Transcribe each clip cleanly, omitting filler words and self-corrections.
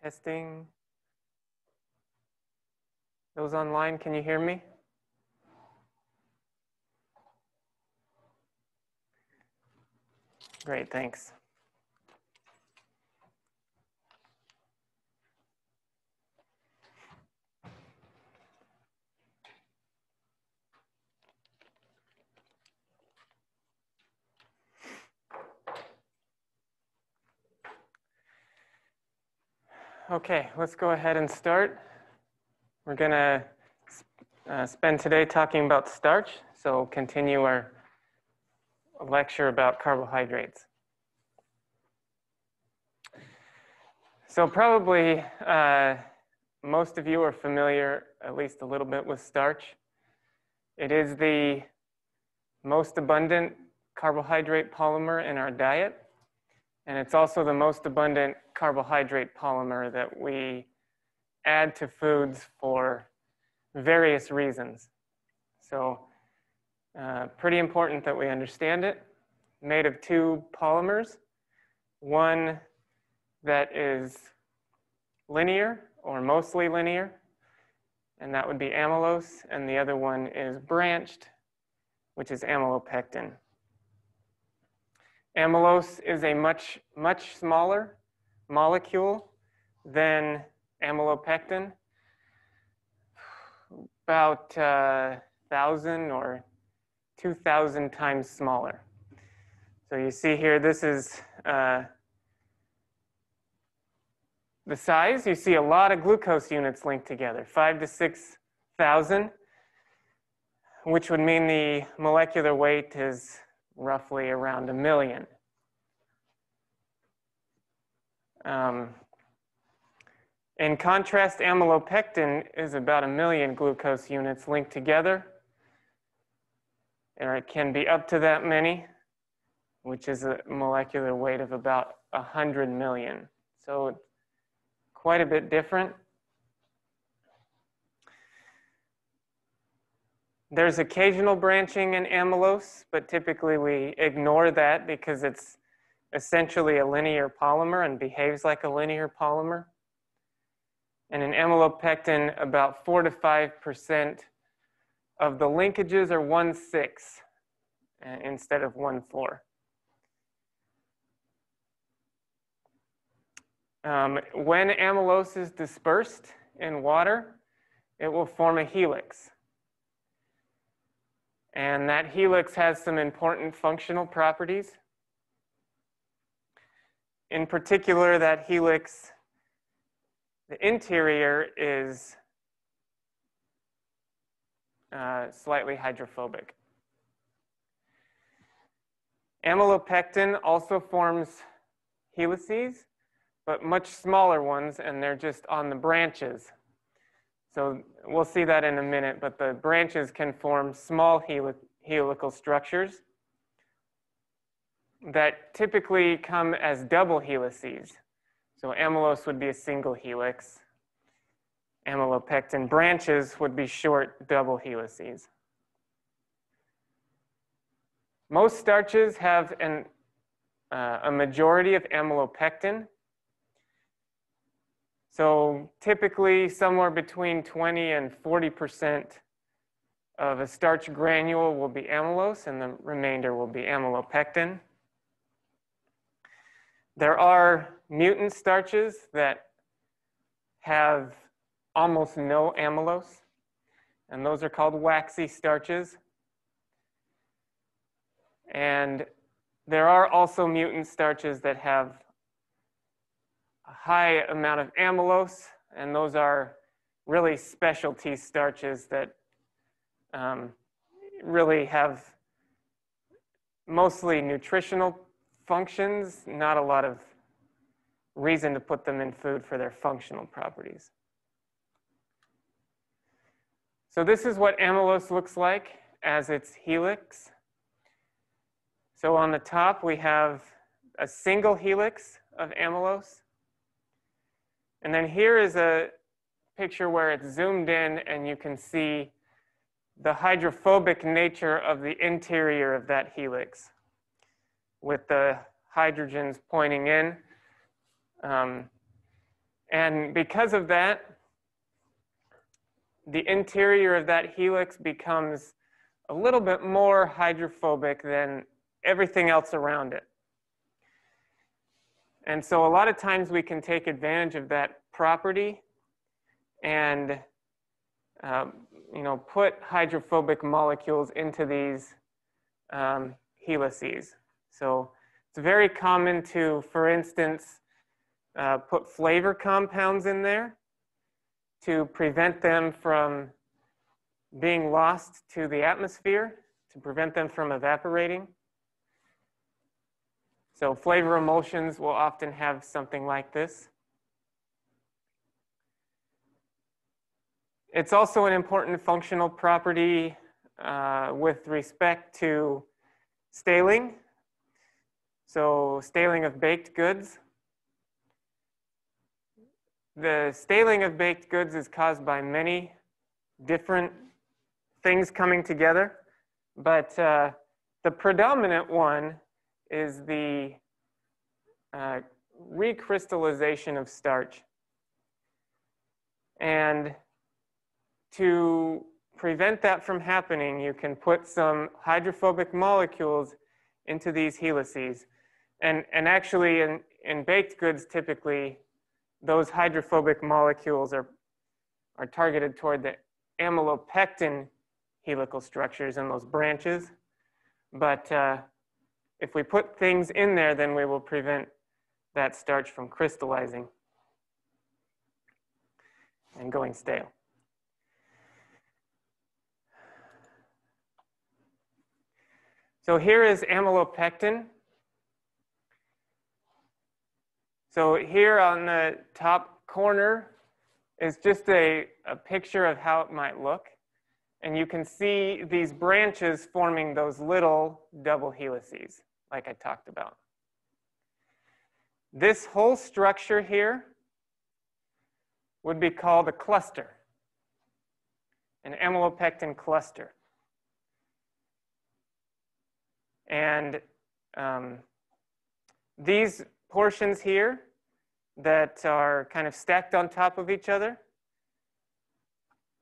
Testing. Those online, can you hear me? Great, thanks. Okay, let's go ahead and start. We're going to spend today talking about starch, so continue our lecture about carbohydrates. So probably most of you are familiar at least a little bit with starch. It is the most abundant carbohydrate polymer in our diet, and it's also the most abundant carbohydrate polymer that we add to foods for various reasons. So pretty important that we understand it. Made of two polymers, one that is linear or mostly linear, and that would be amylose, and the other one is branched, which is amylopectin. Amylose is a much smaller molecule than amylopectin, about 1,000 or 2,000 times smaller. So you see here, this is the size. You see a lot of glucose units linked together, 5,000 to 6,000, which would mean the molecular weight is roughly around 1 million. In contrast, amylopectin is about 1 million glucose units linked together, or it can be up to that many, which is a molecular weight of about 100 million. So it's quite a bit different. There's occasional branching in amylose, but typically we ignore that because it's essentially a linear polymer and behaves like a linear polymer. And in amylopectin, about 4 to 5% of the linkages are 1/6 instead of 1/4. When amylose is dispersed in water, it will form a helix. And that helix has some important functional properties. In particular, that helix, the interior is slightly hydrophobic. Amylopectin also forms helices, but much smaller ones, and they're just on the branches. So we'll see that in a minute, but the branches can form small helical structures that typically come as double helices. So amylose would be a single helix. Amylopectin branches would be short double helices. Most starches have a majority of amylopectin. So typically somewhere between 20 and 40% of a starch granule will be amylose, and the remainder will be amylopectin. There are mutant starches that have almost no amylose, and those are called waxy starches. And there are also mutant starches that have a high amount of amylose, and those are really specialty starches that really have mostly nutritional functions, not a lot of reason to put them in food for their functional properties. So this is what amylose looks like as its helix. So on the top we have a single helix of amylose. And then here is a picture where it's zoomed in and you can see the hydrophobic nature of the interior of that helix with the hydrogens pointing in. And because of that, the interior of that helix becomes a little bit more hydrophobic than everything else around it. And so a lot of times we can take advantage of that property and put hydrophobic molecules into these helices. So it's very common to, for instance, put flavor compounds in there to prevent them from being lost to the atmosphere, to prevent them from evaporating. So flavor emulsions will often have something like this. It's also an important functional property with respect to staling. So staling of baked goods. The staling of baked goods is caused by many different things coming together, but the predominant one is the recrystallization of starch. And to prevent that from happening, you can put some hydrophobic molecules into these helices. And actually, in baked goods, typically, those hydrophobic molecules are targeted toward the amylopectin helical structures in those branches. But if we put things in there, then we will prevent that starch from crystallizing and going stale. So here is amylopectin. So here on the top corner is just a picture of how it might look. And you can see these branches forming those little double helices, like I talked about. This whole structure here would be called a cluster, an amylopectin cluster. And these portions here that are kind of stacked on top of each other,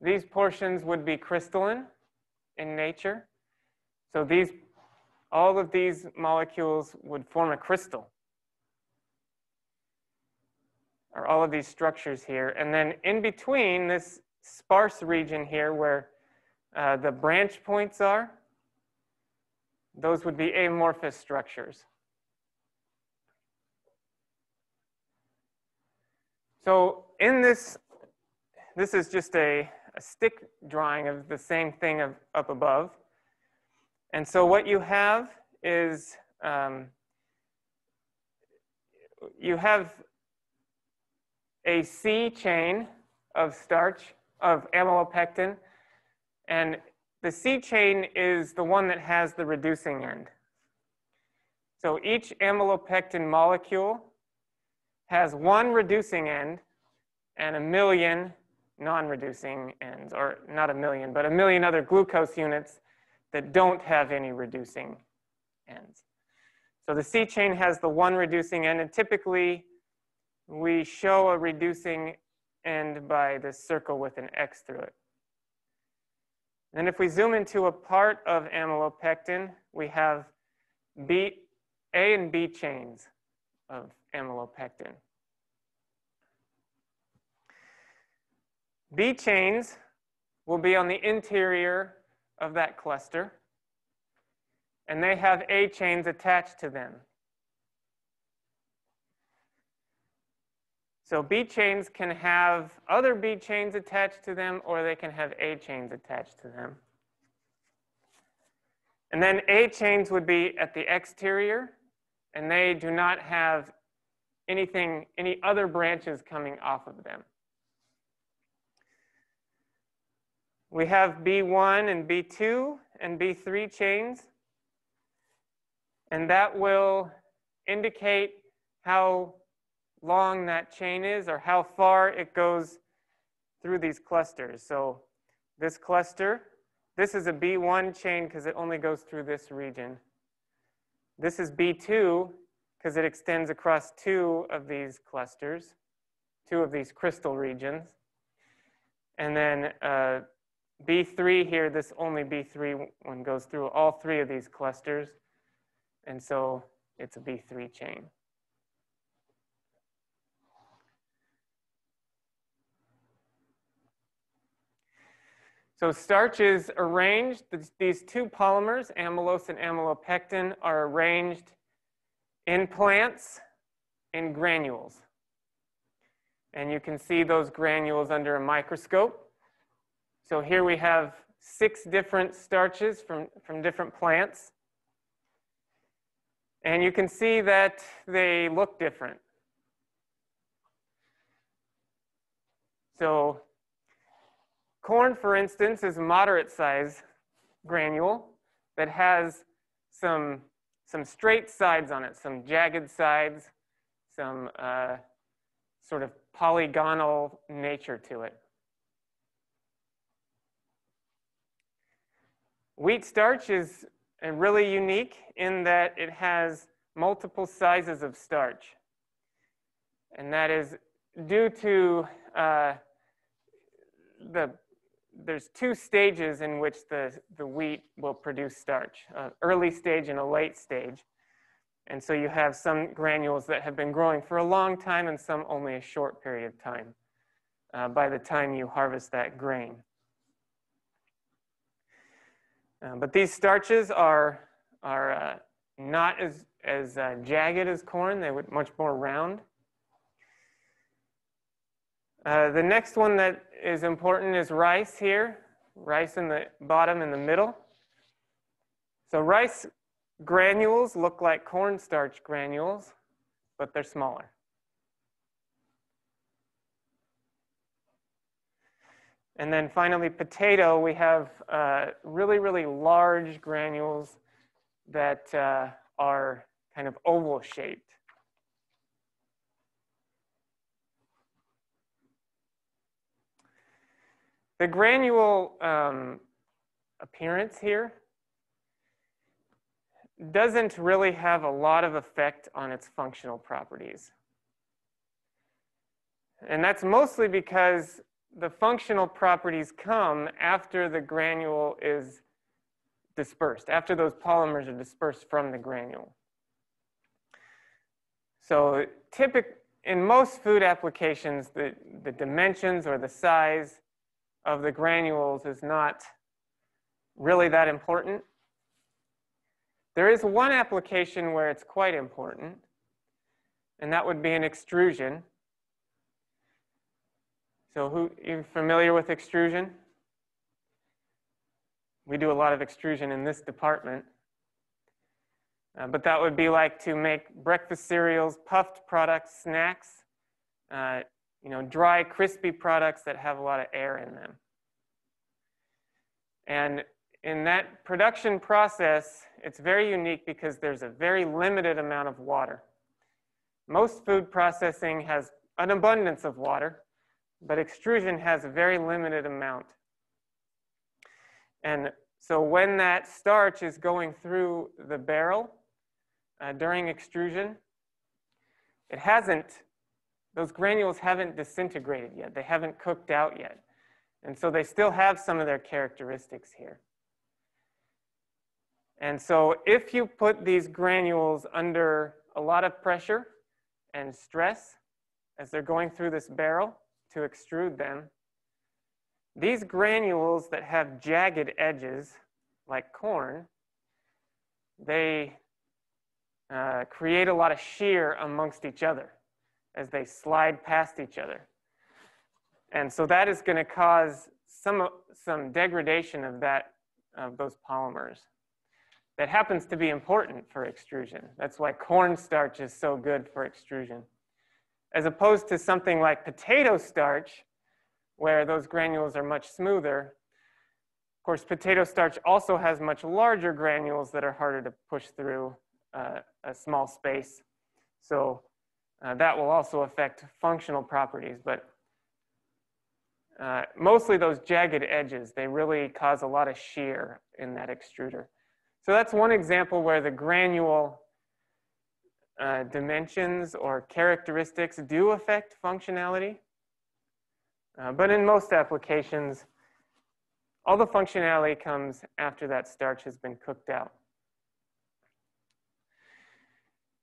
these portions would be crystalline in nature. So all of these molecules would form a crystal, or all of these structures here. And then in between this sparse region here where the branch points are, those would be amorphous structures. So in this is just a stick drawing of the same thing up above. And so what you have is you have a C chain of starch, of amylopectin, and the C chain is the one that has the reducing end. So each amylopectin molecule has one reducing end and 1 million non-reducing ends, or not 1 million, but 1 million other glucose units that don't have any reducing ends. So the C chain has the one reducing end, and typically we show a reducing end by this circle with an X through it. And if we zoom into a part of amylopectin, we have A and B chains of amylopectin. B chains will be on the interior of that cluster, and they have A chains attached to them. So B chains can have other B chains attached to them, or they can have A chains attached to them. And then A chains would be at the exterior, and they do not have any other branches coming off of them. We have B1 and B2 and B3 chains, and that will indicate how long that chain is, or how far it goes through these clusters. So this cluster, this is a B1 chain because it only goes through this region. This is B2 because it extends across 2 of these clusters, two of these crystal regions. And then B3 here, this only B3 one goes through all three of these clusters. And so it's a B3 chain. So starch is arranged. These two polymers, amylose and amylopectin, are arranged in plants in granules. And you can see those granules under a microscope. So here we have 6 different starches from different plants. And you can see that they look different. So corn, for instance, is a moderate size granule that has some straight sides on it, some jagged sides, some sort of polygonal nature to it. Wheat starch is really unique in that it has multiple sizes of starch. And that is due to there's 2 stages in which the wheat will produce starch, an early stage and a late stage. And so you have some granules that have been growing for a long time and some only a short period of time by the time you harvest that grain. But these starches are not as jagged as corn. They would much more round. The next one that is important is rice here. Rice in the bottom and the middle. So rice granules look like cornstarch granules, but they're smaller. And then finally, potato, we have really, really large granules that are kind of oval shaped. The granule appearance here doesn't really have a lot of effect on its functional properties. And that's mostly because the functional properties come after the granule is dispersed, after those polymers are dispersed from the granule. So in most food applications, the dimensions or the size of the granules is not really that important. There is one application where it's quite important, and that would be an extrusion. So you familiar with extrusion? We do a lot of extrusion in this department. But that would be like to make breakfast cereals, puffed products, snacks, dry, crispy products that have a lot of air in them. And in that production process, it's very unique because there's a very limited amount of water. Most food processing has an abundance of water, but extrusion has a very limited amount. And so when that starch is going through the barrel during extrusion, those granules haven't disintegrated yet. They haven't cooked out yet. And so they still have some of their characteristics here. And so if you put these granules under a lot of pressure and stress as they're going through this barrel to extrude them, these granules that have jagged edges, like corn, they create a lot of shear amongst each other as they slide past each other. And so that is going to cause some degradation of those polymers. That happens to be important for extrusion. That's why cornstarch is so good for extrusion. As opposed to something like potato starch, where those granules are much smoother. Of course, potato starch also has much larger granules that are harder to push through a small space. So that will also affect functional properties. But mostly those jagged edges, they really cause a lot of shear in that extruder. So that's one example where the granule dimensions or characteristics do affect functionality. But in most applications, all the functionality comes after that starch has been cooked out.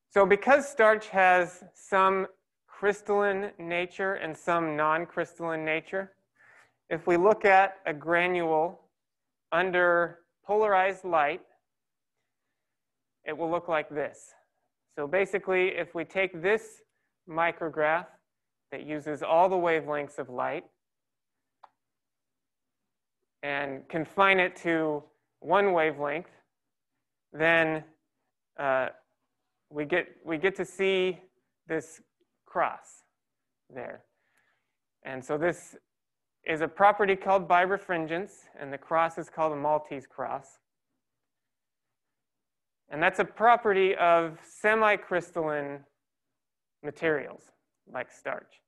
So because starch has some crystalline nature and some non-crystalline nature, if we look at a granule under polarized light, it will look like this. So basically, if we take this micrograph that uses all the wavelengths of light and confine it to one wavelength, then we get to see this cross there. And so this is a property called birefringence, and the cross is called a Maltese cross. And that's a property of semi-crystalline materials like starch.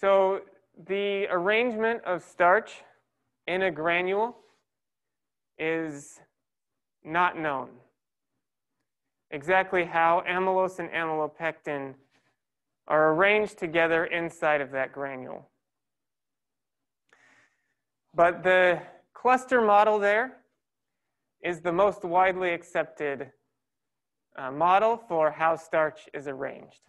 So the arrangement of starch in a granule is not known. Exactly how amylose and amylopectin are arranged together inside of that granule. But the cluster model there is the most widely accepted model for how starch is arranged.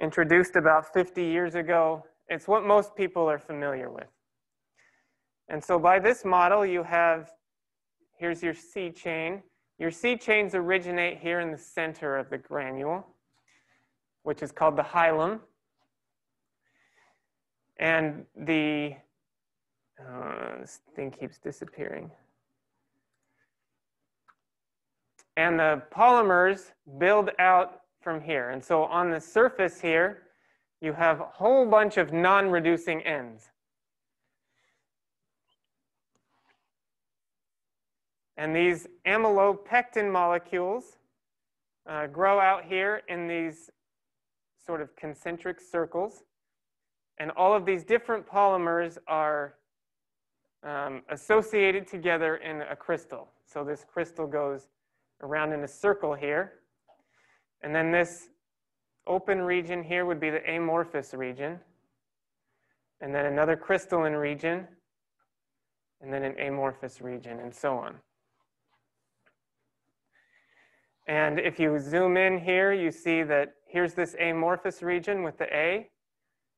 Introduced about 50 years ago, it's what most people are familiar with. And so by this model, you have, here's your C chain. Your C chains originate here in the center of the granule, which is called the hilum. And the, this thing keeps disappearing. And the polymers build out from here. And so on the surface here, you have a whole bunch of non-reducing ends. And these amylopectin molecules grow out here in these sort of concentric circles. And all of these different polymers are associated together in a crystal. So this crystal goes around in a circle here. And then this open region here would be the amorphous region. And then another crystalline region. And then an amorphous region, and so on. And if you zoom in here, you see that here's this amorphous region with the A,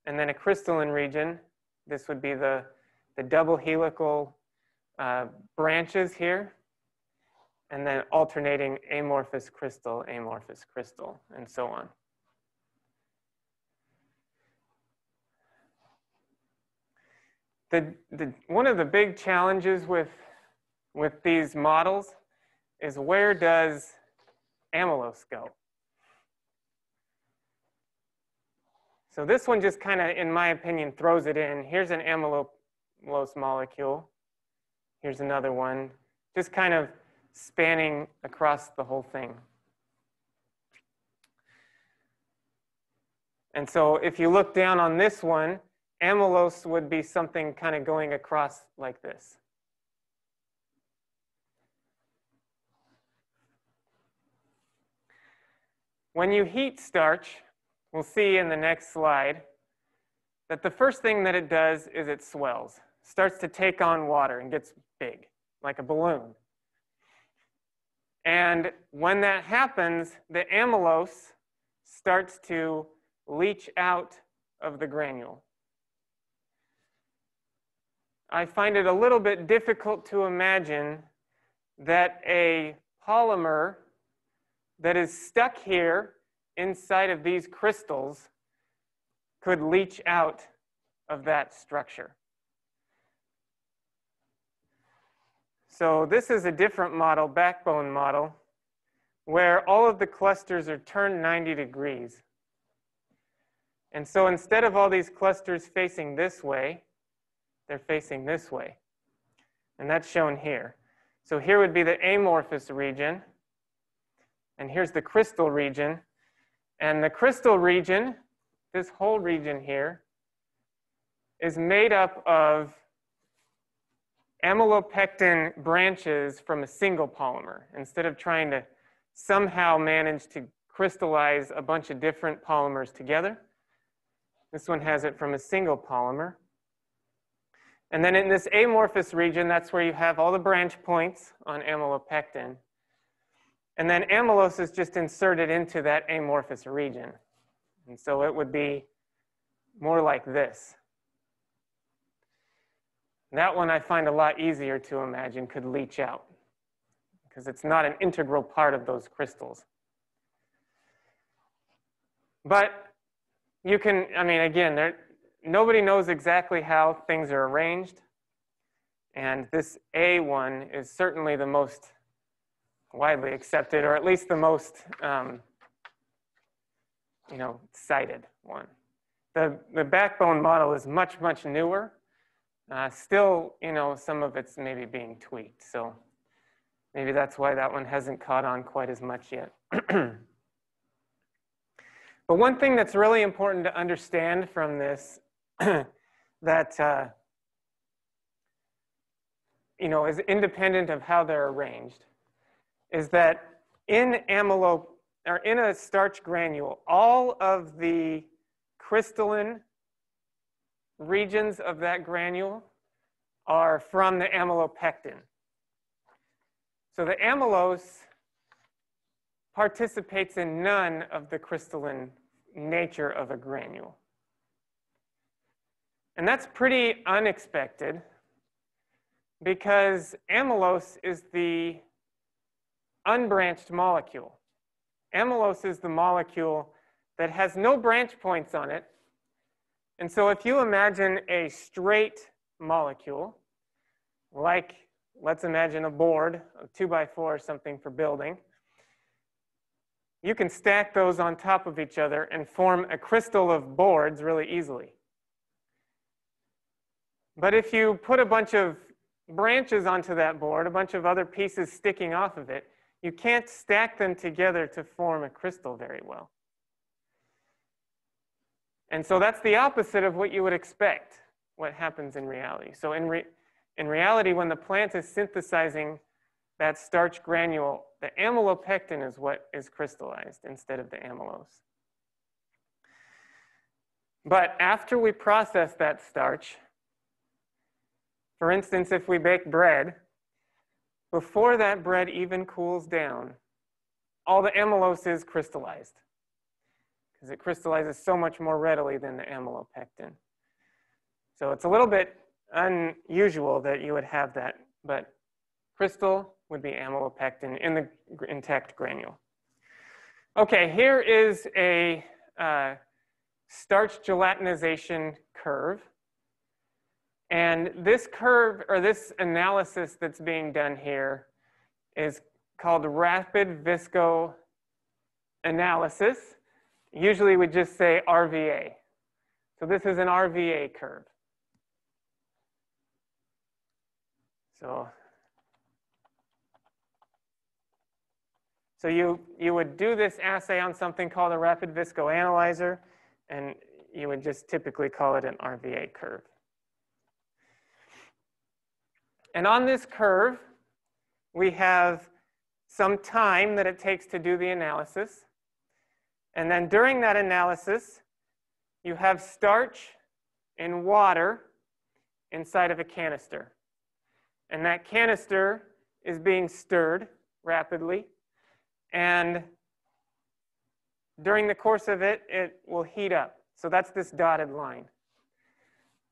and then a crystalline region. This would be the double helical branches here, and then alternating amorphous crystal, and so on. One of the big challenges with these models is, where does amylose go? So this one just kind of, in my opinion, throws it in. Here's an amylose molecule. Here's another one, just kind of spanning across the whole thing. And so if you look down on this one, amylose would be something kind of going across like this. When you heat starch, we'll see in the next slide that the first thing that it does is it swells, starts to take on water and gets big, like a balloon. And when that happens, the amylose starts to leach out of the granule. I find it a little bit difficult to imagine that a polymer that is stuck here inside of these crystals could leach out of that structure. So this is a different model, backbone model, where all of the clusters are turned 90 degrees. And so instead of all these clusters facing this way, they're facing this way. And that's shown here. So here would be the amorphous region. And here's the crystal region. And the crystal region, this whole region here, is made up of amylopectin branches from a single polymer instead of trying to somehow manage to crystallize a bunch of different polymers together. This one has it from a single polymer. And then in this amorphous region, that's where you have all the branch points on amylopectin. And then amylose is just inserted into that amorphous region. And so it would be more like this. That one I find a lot easier to imagine could leach out because it's not an integral part of those crystals. But you can, I mean, again, nobody knows exactly how things are arranged. And this A one is certainly the most widely accepted, or at least the most cited one. The backbone model is much, much newer. Still, some of it's maybe being tweaked. So maybe that's why that one hasn't caught on quite as much yet. But one thing that's really important to understand from this that is independent of how they're arranged is that in a starch granule, all of the crystalline regions of that granule are from the amylopectin. So the amylose participates in none of the crystalline nature of a granule. And that's pretty unexpected because amylose is the unbranched molecule. Amylose is the molecule that has no branch points on it. And so if you imagine a straight molecule, like let's imagine a board, a 2x4 or something for building, you can stack those on top of each other and form a crystal of boards really easily. But if you put a bunch of branches onto that board, a bunch of other pieces sticking off of it, you can't stack them together to form a crystal very well. And so that's the opposite of what you would expect, what happens in reality. So in reality, when the plant is synthesizing that starch granule, the amylopectin is what is crystallized instead of the amylose. But after we process that starch, for instance, if we bake bread, before that bread even cools down, all the amylose is crystallized because it crystallizes so much more readily than the amylopectin. So it's a little bit unusual that you would have that, but crystal would be amylopectin in the intact granule. Okay, here is a starch gelatinization curve. And this curve, or this analysis that's being done here, is called rapid viscoanalysis. Usually we just say RVA. So this is an RVA curve. So you would do this assay on something called a rapid viscoanalyzer, and you would just typically call it an RVA curve. And on this curve, we have some time that it takes to do the analysis. And then during that analysis, you have starch and water inside of a canister. And that canister is being stirred rapidly. And during the course of it, it will heat up. So that's this dotted line.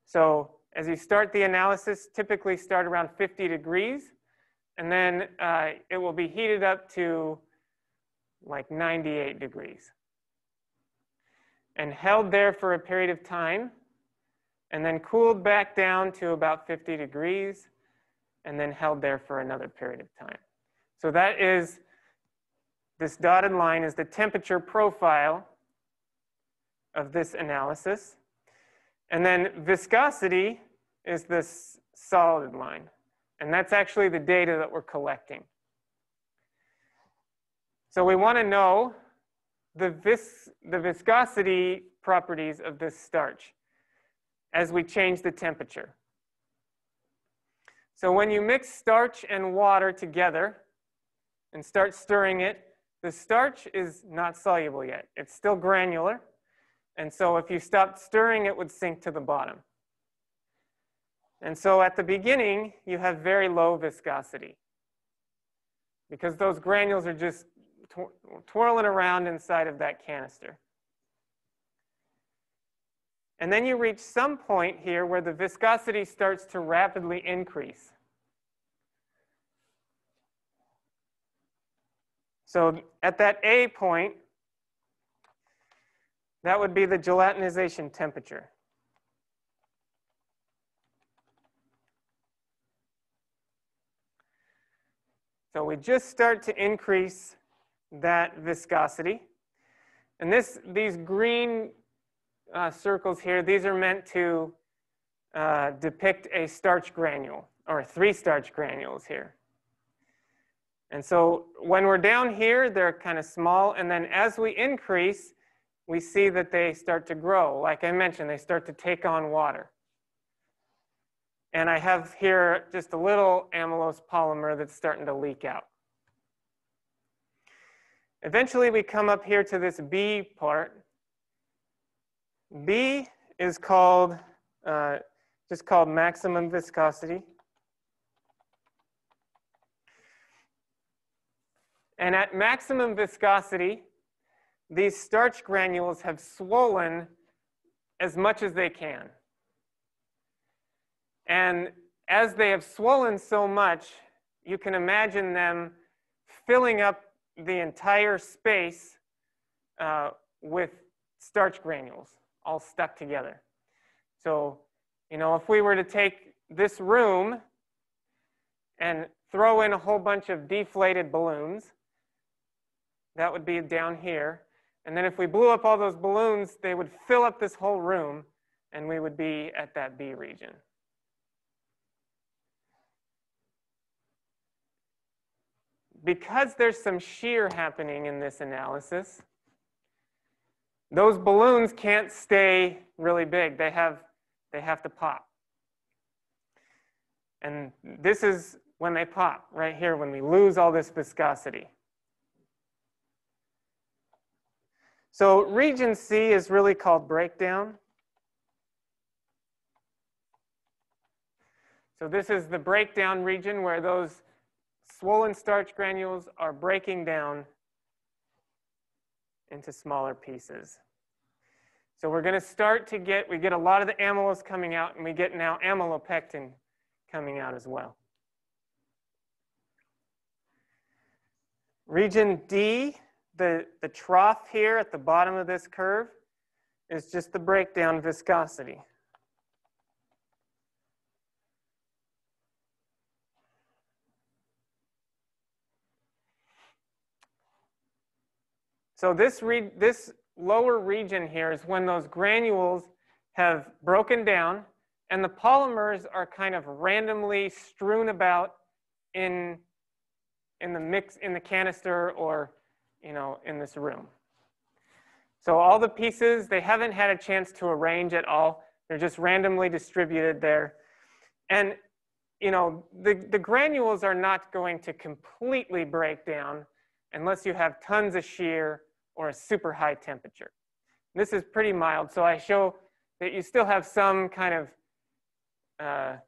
So as you start the analysis, typically start around 50 degrees, and then it will be heated up to like 98 degrees. And held there for a period of time, and then cooled back down to about 50 degrees, and then held there for another period of time. So that is, this dotted line is the temperature profile of this analysis. And then viscosity is this solid line. And that's actually the data that we're collecting. So we want to know the viscosity properties of this starch as we change the temperature. So when you mix starch and water together and start stirring it, the starch is not soluble yet. It's still granular. And so if you stopped stirring, it would sink to the bottom. And so at the beginning, you have very low viscosity because those granules are just twirling around inside of that canister. And then you reach some point here where the viscosity starts to rapidly increase. So at that A point, that would be the gelatinization temperature. So we just start to increase that viscosity. And these green circles here, these are meant to depict a starch granule, or 3 starch granules here. And so when we're down here, they're kind of small, and then as we increase, we see that they start to grow. Like I mentioned, they start to take on water. And I have here just a little amylose polymer that's starting to leak out. Eventually, we come up here to this B part. B is called, just called maximum viscosity. And at maximum viscosity, these starch granules have swollen as much as they can. And as they have swollen so much, you can imagine them filling up the entire space with starch granules, all stuck together. So, you know, if we were to take this room and throw in a whole bunch of deflated balloons, that would be down here. And then if we blew up all those balloons, they would fill up this whole room, and we would be at that B region. Because there's some shear happening in this analysis, those balloons can't stay really big. They have to pop. And this is when they pop, right here, when we lose all this viscosity. So region C is really called breakdown. So this is the breakdown region where those swollen starch granules are breaking down into smaller pieces. So we're going to start to we get a lot of the amylose coming out, and we get now amylopectin coming out as well. Region D, the trough here at the bottom of this curve, is just the breakdown viscosity. So this lower region here is when those granules have broken down and the polymers are kind of randomly strewn about in the mix, in the canister, or in this room. So all the pieces, they haven't had a chance to arrange at all. They're just randomly distributed there. And the granules are not going to completely break down unless you have tons of shear or a super high temperature. This is pretty mild, so I show that you still have some kind of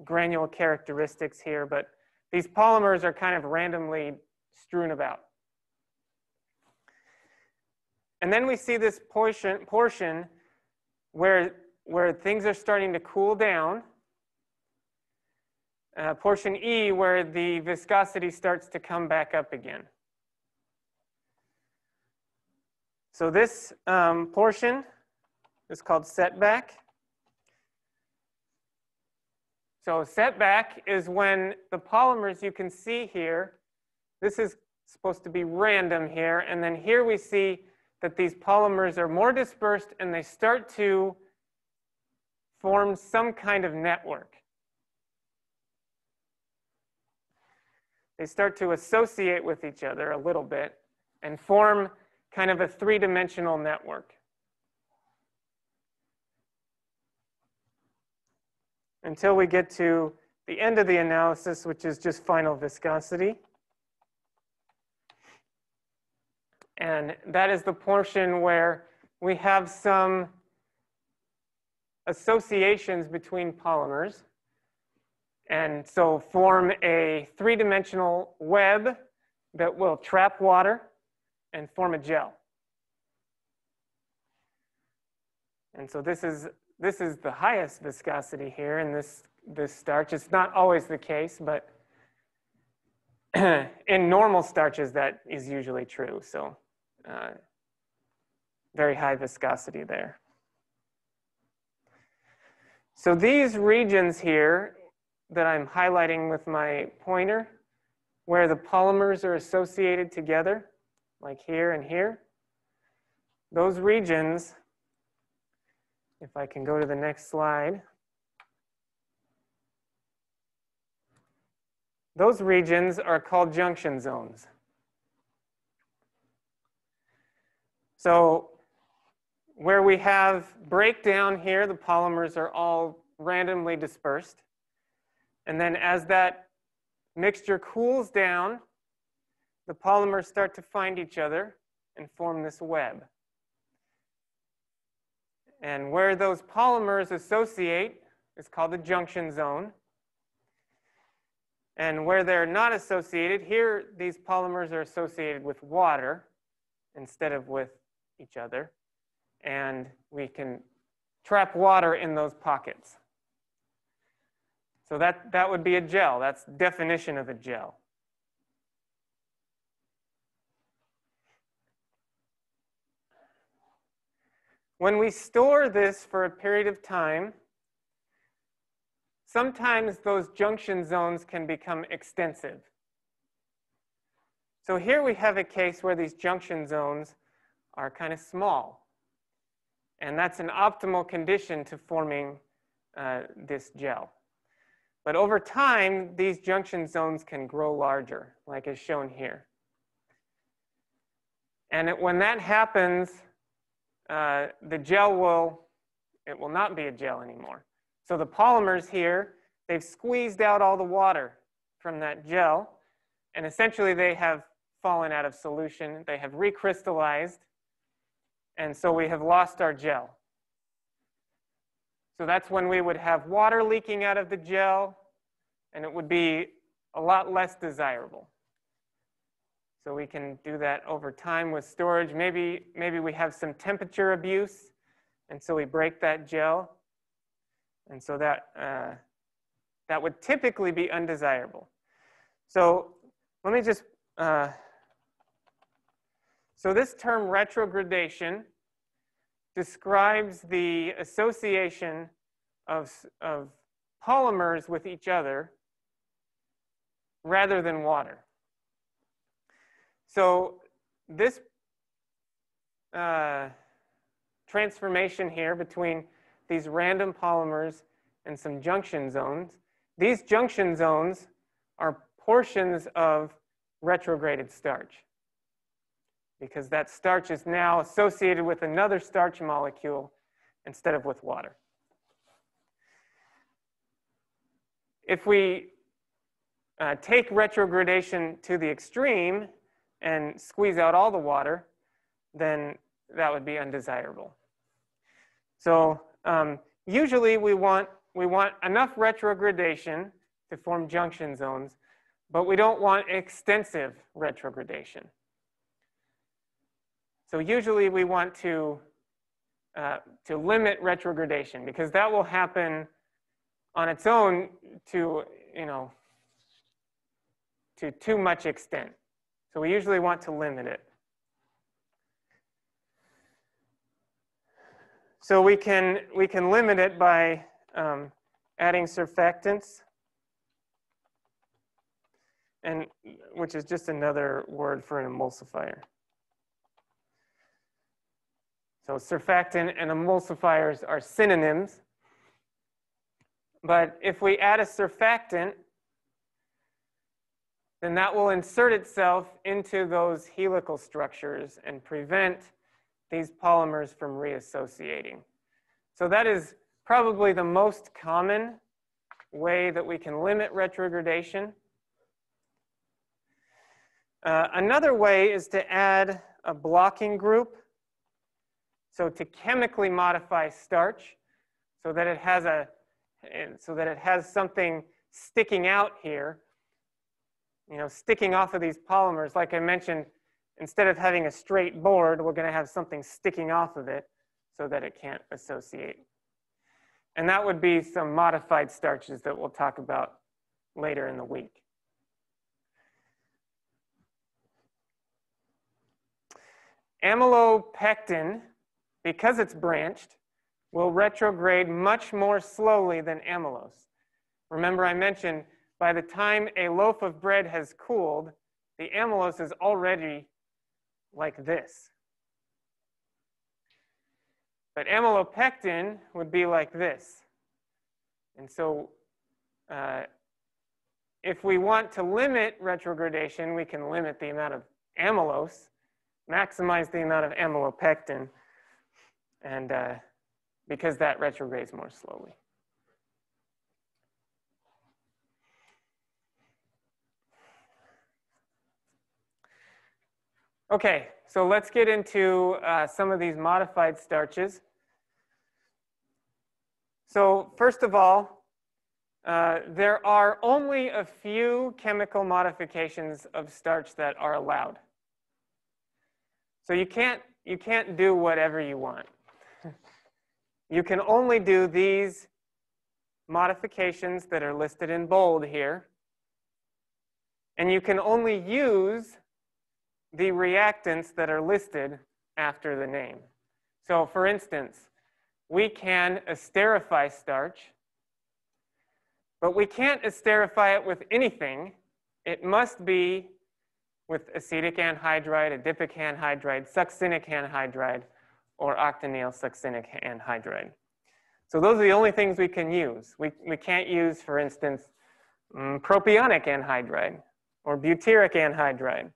granule characteristics here, but these polymers are kind of randomly strewn about. And then we see this portion where things are starting to cool down. Portion E, where the viscosity starts to come back up again. So this portion is called setback. So setback is when the polymers, you can see here, this is supposed to be random here, and then here we see that these polymers are more dispersed and they start to form some kind of network. They start to associate with each other a little bit and form kind of a 3-dimensional network. Until we get to the end of the analysis, which is just final viscosity. And that is the portion where we have some associations between polymers. And so form a three-dimensional web that will trap water and form a gel. And so this is the highest viscosity here in this starch. It's not always the case, but in normal starches that is usually true. So very high viscosity there. So these regions here that I'm highlighting with my pointer, where the polymers are associated together, like here and here, those regions, if I can go to the next slide, those regions are called junction zones. So where we have breakdown here, the polymers are all randomly dispersed. And then as that mixture cools down, the polymers start to find each other and form this web. And where those polymers associate is called the junction zone. And where they're not associated, here these polymers are associated with water instead of with each other. And we can trap water in those pockets. So that would be a gel. That's the definition of a gel. When we store this for a period of time, sometimes those junction zones can become extensive. So here we have a case where these junction zones are kind of small. And that's an optimal condition to forming this gel. But over time, these junction zones can grow larger, like is shown here. And when that happens, the gel will not be a gel anymore. So the polymers here, they've squeezed out all the water from that gel, and essentially they have fallen out of solution. They have recrystallized, and so we have lost our gel. So that's when we would have water leaking out of the gel, and it would be a lot less desirable. So we can do that over time with storage. Maybe we have some temperature abuse, and so we break that gel. And so that would typically be undesirable. So let me just, so this term retrogradation describes the association of polymers with each other rather than water. So this transformation here between these random polymers and some junction zones, these junction zones are portions of retrograded starch, because that starch is now associated with another starch molecule instead of with water. If we take retrogradation to the extreme and squeeze out all the water, then that would be undesirable. So usually we want enough retrogradation to form junction zones, but we don't want extensive retrogradation. So usually we want to limit retrogradation, because that will happen on its own to too much extent. So we usually want to limit it. So we can limit it by adding surfactants, and which is just another word for an emulsifier. So surfactant and emulsifiers are synonyms. But if we add a surfactant, then that will insert itself into those helical structures and prevent these polymers from reassociating. So that is probably the most common way that we can limit retrogradation. Another way is to add a blocking group. So to chemically modify starch so that it has something sticking out here, sticking off of these polymers. Like I mentioned, instead of having a straight board, we're going to have something sticking off of it so that it can't associate. And that would be some modified starches that we'll talk about later in the week. Amylopectin, because it's branched, will retrograde much more slowly than amylose. Remember, I mentioned by the time a loaf of bread has cooled, the amylose is already like this. But amylopectin would be like this. And so if we want to limit retrogradation, we can limit the amount of amylose, maximize the amount of amylopectin, and because that retrogrades more slowly. Okay, so let's get into some of these modified starches. So first of all, there are only a few chemical modifications of starch that are allowed. So you can't do whatever you want. You can only do these modifications that are listed in bold here. And you can only use the reactants that are listed after the name. So for instance, we can esterify starch, but we can't esterify it with anything. It must be with acetic anhydride, adipic anhydride, succinic anhydride, or octanyl succinic anhydride. So those are the only things we can use. We can't use, for instance, propionic anhydride or butyric anhydride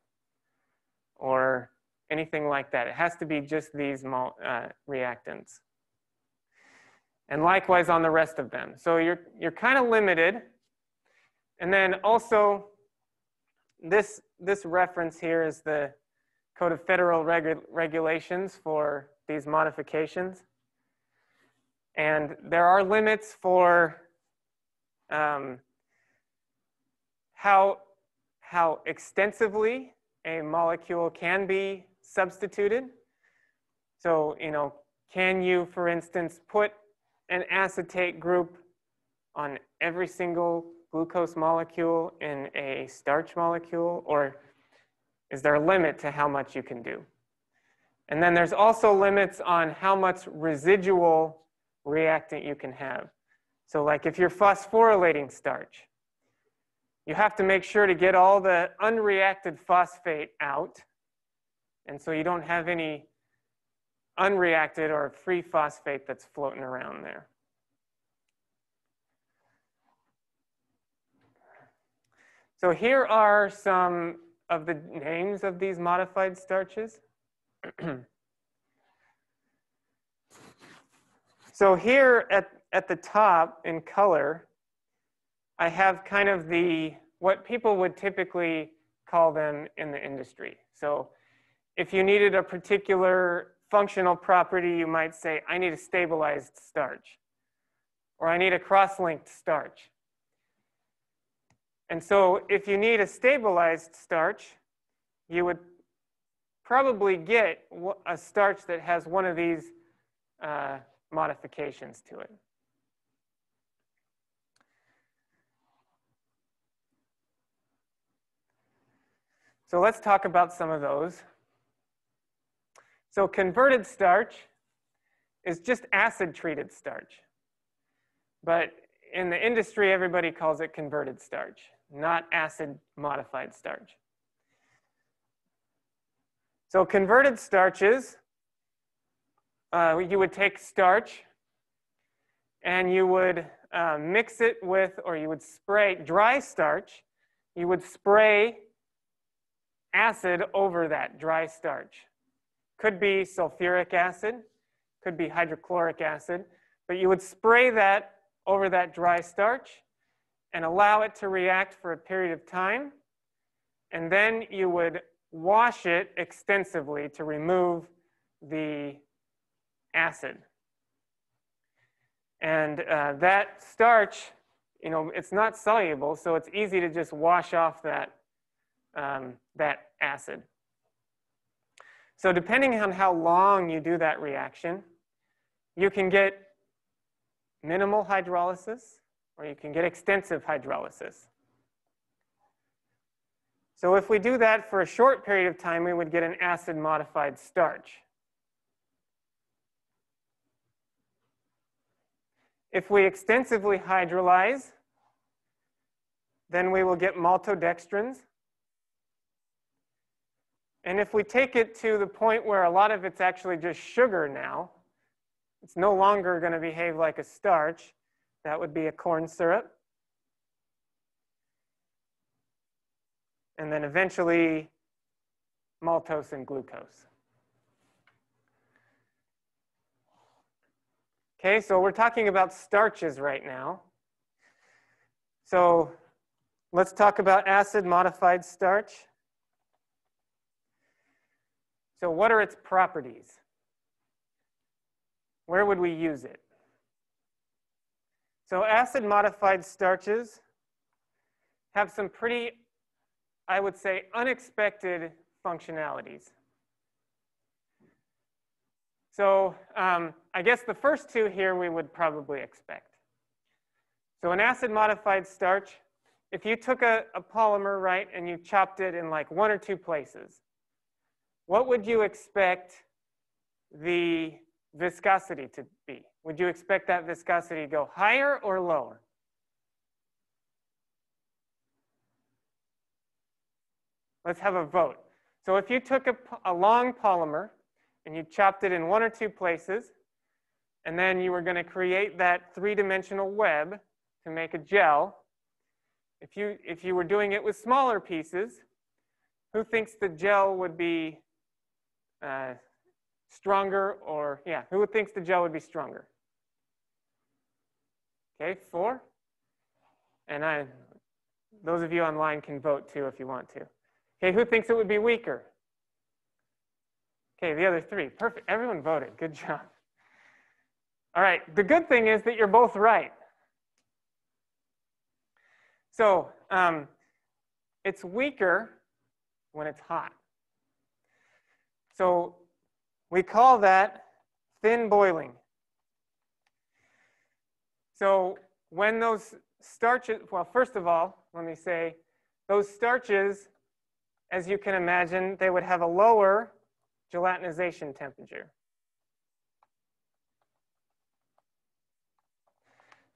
or anything like that. It has to be just these reactants. And likewise on the rest of them. So you're kind of limited. And then also, this reference here is the Code of Federal Regulations for these modifications. And there are limits for how extensively a molecule can be substituted. So, can you, for instance, put an acetate group on every single glucose molecule in a starch molecule, or is there a limit to how much you can do? And then there's also limits on how much residual reactant you can have. So like if you're phosphorylating starch, you have to make sure to get all the unreacted phosphate out, and so you don't have any unreacted or free phosphate that's floating around there. So here are some of the names of these modified starches. So here at the top in color, I have kind of what people would typically call them in the industry. So if you needed a particular functional property, you might say, I need a stabilized starch, or I need a cross-linked starch. And so if you need a stabilized starch, you would probably get a starch that has one of these modifications to it. So let's talk about some of those. So converted starch is just acid-treated starch. But in the industry, everybody calls it converted starch, not acid-modified starch. So converted starches, you would take starch and you would mix it with, or you would spray dry starch, you would spray acid over that dry starch. Could be sulfuric acid, could be hydrochloric acid, but you would spray that over that dry starch, and allow it to react for a period of time. And then you would wash it extensively to remove the acid. And that starch, it's not soluble, so it's easy to just wash off that acid. So depending on how long you do that reaction, you can get minimal hydrolysis or you can get extensive hydrolysis. So if we do that for a short period of time, we would get an acid-modified starch. If we extensively hydrolyze, then we will get maltodextrins. And if we take it to the point where a lot of it's actually just sugar now, it's no longer going to behave like a starch, that would be a corn syrup. And then eventually maltose and glucose. Okay, so we're talking about starches right now. So let's talk about acid-modified starch. So what are its properties? Where would we use it? So acid-modified starches have some pretty, I would say, unexpected functionalities. So I guess the first two here we would probably expect. So an acid-modified starch, if you took a polymer, right, and you chopped it in like 1 or 2 places, what would you expect the viscosity to be? Would you expect that viscosity to go higher or lower? Let's have a vote. So if you took a long polymer and you chopped it in 1 or 2 places, and then you were going to create that 3-dimensional web to make a gel, if you were doing it with smaller pieces, who thinks the gel would be stronger, or who thinks the gel would be stronger? Okay, 4. And those of you online can vote too if you want to. Okay, who thinks it would be weaker? Okay, the other 3. Perfect. Everyone voted. Good job. All right, the good thing is that you're both right. So it's weaker when it's hot. So we call that thin boiling. So when those starches, well, first of all, let me say, those starches, as you can imagine, they would have a lower gelatinization temperature.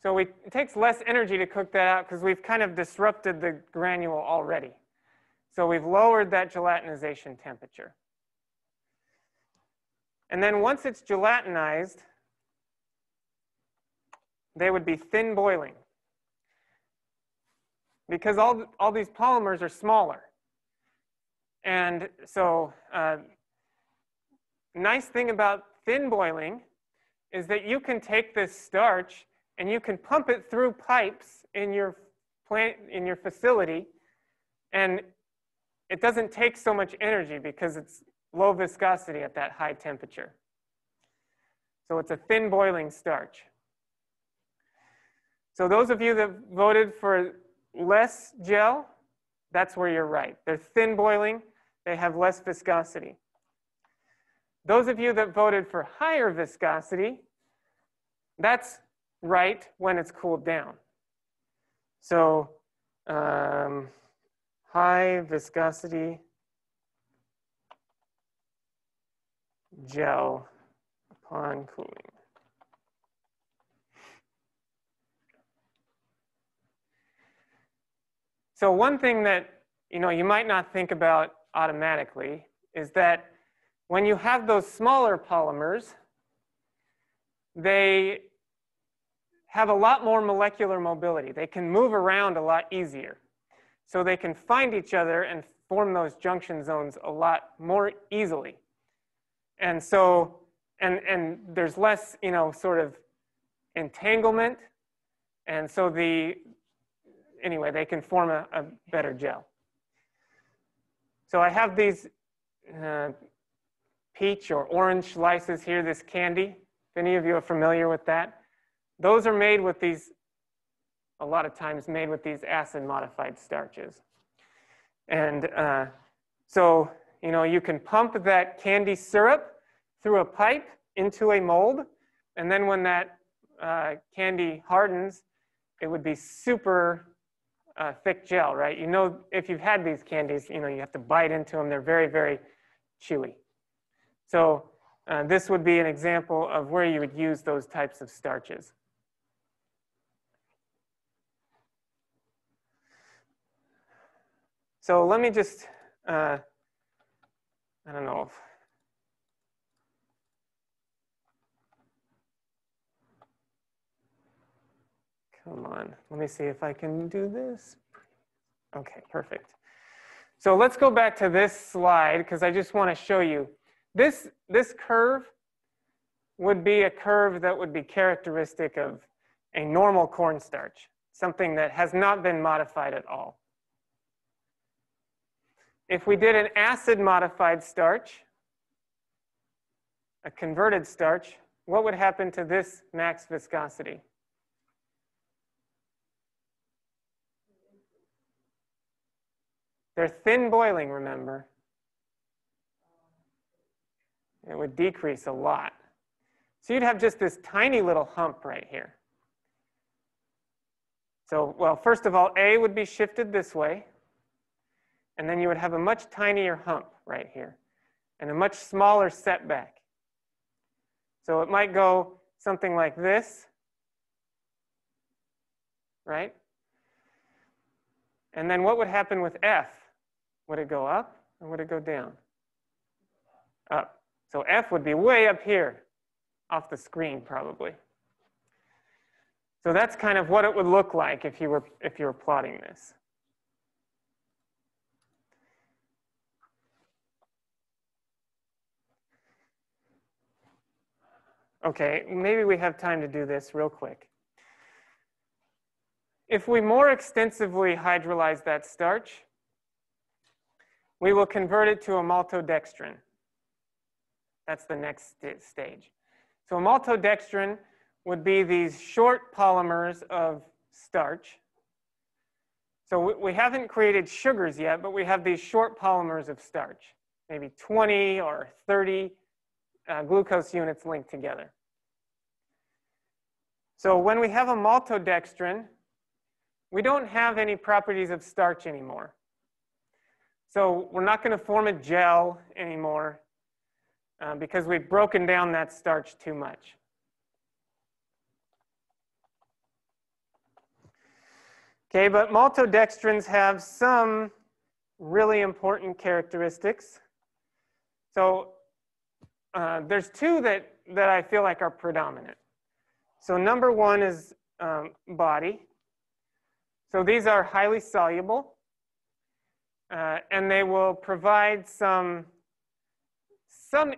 So it takes less energy to cook that out because we've kind of disrupted the granule already. So we've lowered that gelatinization temperature. And then once it's gelatinized, they would be thin boiling. Because all these polymers are smaller. And so nice thing about thin boiling is that you can take this starch and you can pump it through pipes in your plant, in your facility, and it doesn't take so much energy because it's low viscosity at that high temperature. So it's a thin boiling starch. So those of you that voted for less gel, that's where you're right. They're thin boiling, they have less viscosity. Those of you that voted for higher viscosity, that's right when it's cooled down. So high viscosity gel upon cooling. So one thing that you might not think about automatically is that when you have those smaller polymers, they have a lot more molecular mobility. They can move around a lot easier. So they can find each other and form those junction zones a lot more easily. And so, and there's less, sort of entanglement. And so anyway, they can form a better gel. So I have these peach or orange slices here, this candy. If any of you are familiar with that, those are made with these, a lot of times made with these acid-modified starches. And so, you know, you can pump that candy syrup through a pipe into a mold, and then when that candy hardens, it would be super thick gel, right? You know, if you've had these candies, you know, you have to bite into them. They're very, very chewy. So this would be an example of where you would use those types of starches. So let me just, I don't know if, come on, let me see if I can do this. Okay, perfect. So let's go back to this slide because I just want to show you. This curve would be a curve that would be characteristic of a normal cornstarch, something that has not been modified at all. If we did an acid-modified starch, a converted starch, what would happen to this max viscosity? They're thin boiling, remember. It would decrease a lot. So you'd have just this tiny little hump right here. So, well, first of all, A would be shifted this way. And then you would have a much tinier hump right here and a much smaller setback. So it might go something like this, right? And then what would happen with F? Would it go up or would it go down? Up. So F would be way up here off the screen probably. So that's kind of what it would look like if you were plotting this. Okay, maybe we have time to do this real quick. If we more extensively hydrolyze that starch, we will convert it to a maltodextrin. That's the next stage. So a maltodextrin would be these short polymers of starch. So we haven't created sugars yet, but we have these short polymers of starch, maybe 20 or 30 glucose units linked together. So when we have a maltodextrin, we don't have any properties of starch anymore. So we're not going to form a gel anymore because we've broken down that starch too much. Okay, but maltodextrins have some really important characteristics. So there's two that I feel like are predominant. So number one is body. So these are highly soluble, and they will provide some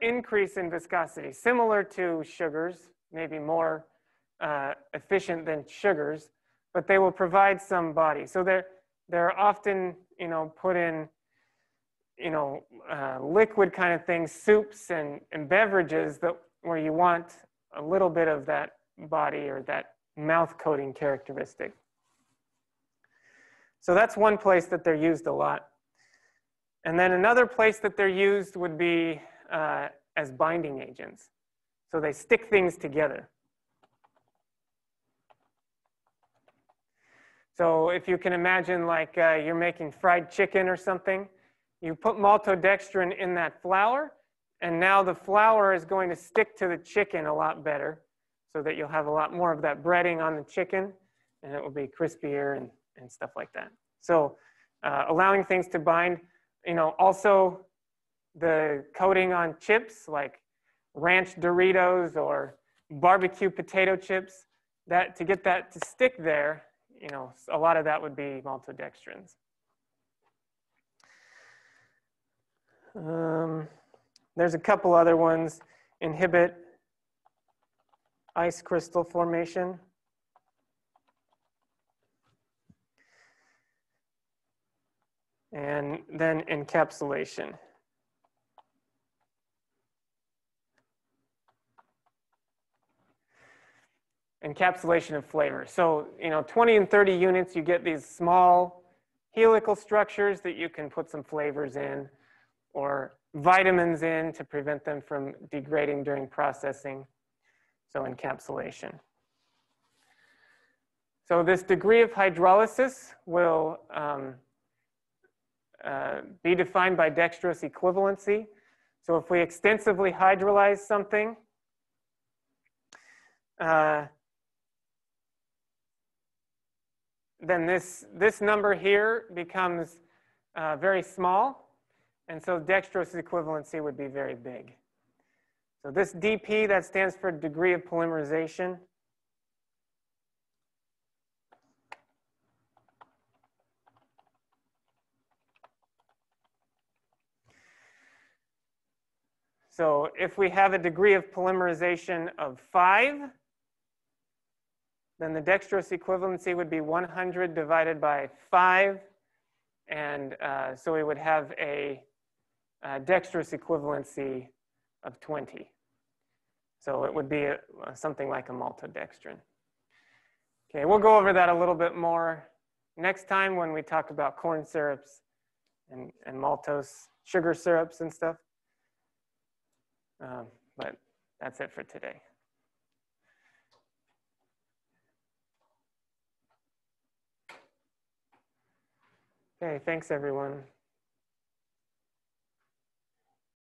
increase in viscosity, similar to sugars, maybe more efficient than sugars, but they will provide some body. So they're often, you know, put in, you know, liquid kind of things, soups and beverages where you want a little bit of that body or that mouth coating characteristic. So that's one place that they're used a lot. And then another place that they're used would be as binding agents. So they stick things together. So if you can imagine like you're making fried chicken or something, you put maltodextrin in that flour, and now the flour is going to stick to the chicken a lot better so that you'll have a lot more of that breading on the chicken, and it will be crispier and stuff like that. So allowing things to bind, you know, also the coating on chips like ranch Doritos or barbecue potato chips, that to get that to stick there, you know, a lot of that would be maltodextrins. There's a couple other ones. Inhibit ice crystal formation. than encapsulation. Encapsulation of flavor. So, 20 and 30 units, you get these small helical structures that you can put some flavors in or vitamins in to prevent them from degrading during processing. So encapsulation. So this degree of hydrolysis will be defined by dextrose equivalency. So if we extensively hydrolyze something, then this number here becomes very small, and so dextrose equivalency would be very big. So this dP, that stands for degree of polymerization. So if we have a degree of polymerization of 5, then the dextrose equivalency would be 100 divided by 5. And so we would have a dextrose equivalency of 20. So it would be something like a maltodextrin. Okay, we'll go over that a little bit more next time when we talk about corn syrups and maltose sugar syrups and stuff. But that's it for today. Okay, thanks everyone.